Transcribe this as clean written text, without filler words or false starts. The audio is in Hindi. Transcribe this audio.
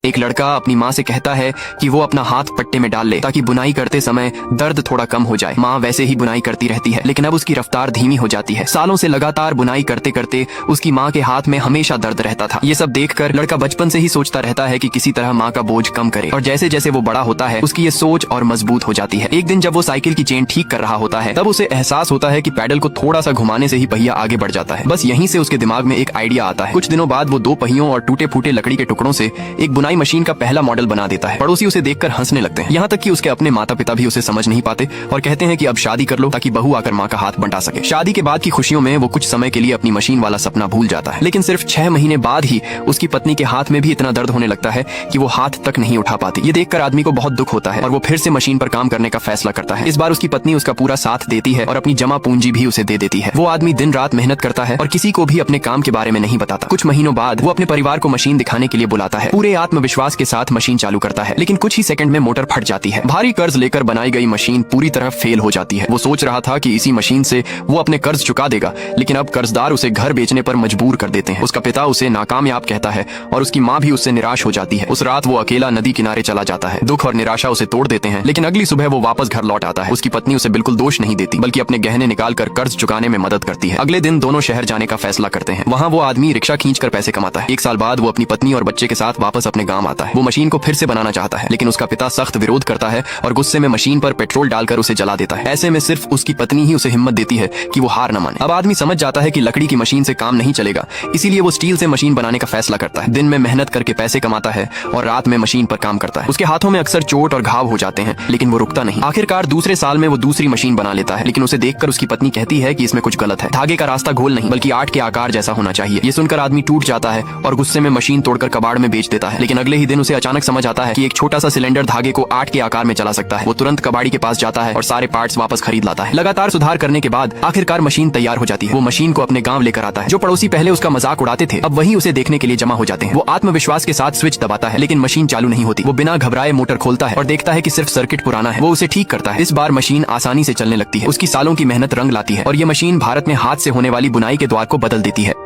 एक लड़का अपनी माँ से कहता है कि वो अपना हाथ पट्टे में डाल ले ताकि बुनाई करते समय दर्द थोड़ा कम हो जाए। माँ वैसे ही बुनाई करती रहती है, लेकिन अब उसकी रफ्तार धीमी हो जाती है। सालों से लगातार बुनाई करते करते उसकी माँ के हाथ में हमेशा दर्द रहता था। ये सब देखकर लड़का बचपन से ही सोचता रहता है कि किसी तरह माँ का बोझ कम करे, और जैसे जैसे वो बड़ा होता है उसकी ये सोच और मजबूत हो जाती है। एक दिन जब वो साइकिल की चेन ठीक कर रहा होता है, तब उसे एहसास होता है कि पैडल को थोड़ा सा घुमाने से ही पहिया आगे बढ़ जाता है। बस यहीं से उसके दिमाग में एक आइडिया आता है। कुछ दिनों बाद वो 2 पहियों और टूटे फूटे लकड़ी के टुकड़ों से एक बुनाई मशीन का पहला मॉडल बना देता है। पड़ोसी उसे देखकर हंसने लगते हैं, यहाँ तक कि उसके अपने माता पिता भी उसे समझ नहीं पाते और कहते हैं कि अब शादी कर लो ताकि बहू आकर माँ का हाथ बंटा सके। शादी के बाद की खुशियों में वो कुछ समय के लिए अपनी मशीन वाला सपना भूल जाता है, लेकिन सिर्फ 6 महीने बाद ही उसकी पत्नी के हाथ में भी इतना दर्द होने लगता है कि वो हाथ तक नहीं उठा पाती। ये देखकर आदमी को बहुत दुख होता है और वो फिर से मशीन पर काम करने का फैसला करता है। इस बार उसकी पत्नी उसका पूरा साथ देती है और अपनी जमा पूंजी भी उसे दे देती है। वो आदमी दिन रात मेहनत करता है और किसी को भी अपने काम के बारे में नहीं बताता। कुछ महीनों बाद वो अपने परिवार को मशीन दिखाने के लिए बुलाता है। पूरे आत्मविश्वास के साथ मशीन चालू करता है, लेकिन कुछ ही सेकंड में मोटर फट जाती है। भारी कर्ज लेकर बनाई गई मशीन पूरी तरह फेल हो जाती है। वो सोच रहा था कि इसी मशीन से वो अपने कर्ज चुका देगा, लेकिन अब कर्जदार उसे घर बेचने पर मजबूर कर देते हैं। उसका पिता उसे नाकामयाब कहता है और उसकी माँ भी उससे निराश हो जाती है। उस रात वो अकेला नदी किनारे चला जाता है। दुख और निराशा उसे तोड़ देते हैं, लेकिन अगली सुबह वो वापस घर लौट आता है। उसकी पत्नी उसे बिल्कुल दोष नहीं देती, बल्कि अपने गहने निकाल कर कर्ज चुकाने में मदद करती है। अगले दिन दोनों शहर जाने का फैसला करते हैं। वहाँ वो आदमी रिक्शा खींचकर पैसे कमाता है। 1 साल बाद वो अपनी पत्नी और बच्चे के साथ वापस अपने गाँव आता है। वो मशीन को फिर से बनाना चाहता है, लेकिन उसका पिता सख्त विरोध करता है और गुस्से में मशीन पर पेट्रोल डालकर उसे जला देता है। ऐसे में सिर्फ उसकी पत्नी ही उसे हिम्मत देती है कि वो हार न माने। अब आदमी समझ जाता है कि लकड़ी की मशीन से काम नहीं चलेगा, इसीलिए वो स्टील से मशीन बनाने का फैसला करता है। दिन में मेहनत करके पैसे कमाता है और रात में मशीन पर काम करता है। उसके हाथों में अक्सर चोट और घाव हो जाते हैं, लेकिन वो रुकता नहीं। आखिरकार दूसरे साल में वो दूसरी मशीन बना लेता है, लेकिन उसे देखकर उसकी पत्नी कहती है कि इसमें कुछ गलत है। धागे का रास्ता गोल नहीं बल्कि 8 के आकार जैसा होना चाहिए। ये सुनकर आदमी टूट जाता है और गुस्से में मशीन तोड़कर कबाड़ में बेच देता है। लेकिन अगले ही दिन उसे अचानक समझ आता है कि एक छोटा सा सिलेंडर धागे को 8 के आकार में चला सकता है। वो तुरंत कबाड़ी के पास जाता है और सारे पार्ट्स वापस खरीद लाता है। लगातार सुधार करने के बाद आखिरकार मशीन तैयार हो जाती है। वो मशीन को अपने गांव लेकर आता है। जो पड़ोसी पहले उसका मजाक उड़ाते थे, अब वही उसे देखने के लिए जमा हो जाते हैं। वो आत्मविश्वास के साथ स्विच दबाता है, लेकिन मशीन चालू नहीं होती। वो बिना घबराए मोटर खोलता है और देखता है कि सिर्फ सर्किट पुराना है। वो उसे ठीक करता है। इस बार मशीन आसानी से चलने लगती है। उसकी सालों की मेहनत रंग लाती है और ये मशीन भारत में हाथ से होने वाली बुनाई के द्वार को बदल देती है।